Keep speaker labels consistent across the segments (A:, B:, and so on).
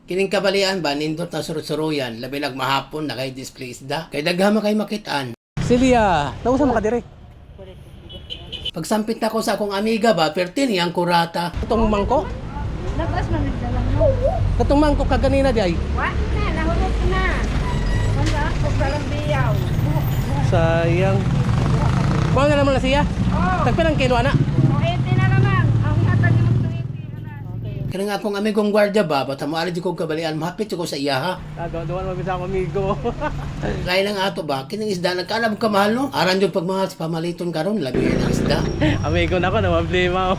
A: Kining kabalian ba nindot na surut-suruyan labi nagmahapon na kay display isda kay daghama kay makitaan.
B: Silya, nausa mo ka dire?
A: Pagsampit na ko sa akong amiga ba pertin yang kurata.
B: Itong mangko?
C: Labas man nagdalang mo.
B: Katong mangko kaganina di ay.
C: Wa na, nahulog na. Wala ako dalang biyaw.
B: Sayang. Kuha nga naman na siya.
C: Oh,
B: Tagpirang kilo ana.
C: o 80 na naman. Ang hatag mo 80 na.
A: Kani nga akong amigong gwardiya ba bata mo ali ko kabalian mahapit ko sa iya ha.
B: Duwan mo bisa ako amigo.
A: Lain lang ato ba kining isda nagkanab ka mahal no. Aran jud pagmahal sa pamaliton karon labi ang isda.
B: Amigo na ko na problema.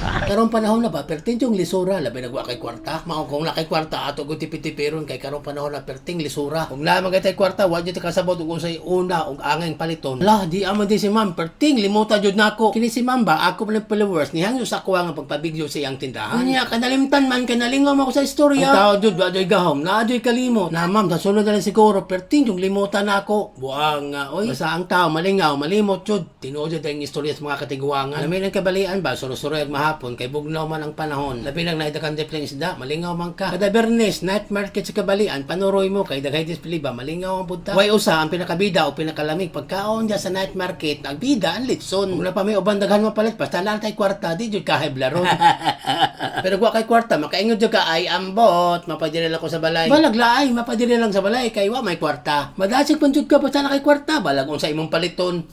A: Karong panahon na ba pertin yung lisura labi nagwa kay kwarta. Mao kung na kay kwarta ato go tipi-tipiron kay karong panahon na perting lisura. Kung lamang kay kwarta wa jud kasabot ug unsay una ug angeng paliton. La di amo di si ma'am perting limuta jud nako. Kini si ma'am ba ako pala followers ni hangyo sa kuha nga pagpabigyo sa iyang tindahan. Unya kanalimtan man kanalingaw ako sa istorya. Ang tao jud wa joy gahom na joy kalimot. Na ma'am sa sunod na lang siguro perting yung limutan nako. Buang nga oy. Basta ang tao malingaw malimot jud. Tinuod jud ang istorya sa mga katiguangan. Lamin ang kabalian ba suro-suro mahapon kay bugnaw man ang panahon. Labi lang naitakan display isda, malingaw man ka. Kada Bernes, night market sa kabalian, panuroy mo kay daghay display ba, malingaw ang punta. Way usa ang pinakabida o pinakalamig pagkaon diya sa night market, nagbida ang litson. Kung na pa may uban daghan mo palit, basta lang tay kwarta, di jud kahib laron. Pero gwa kay kwarta, makaingon jud ka ay ambot, mapadiri lang ko sa balay. Balag laay, mapadiri lang sa balay kay wa may kwarta. Madasig man jud ka basta na kay kwarta, balag unsa imong paliton.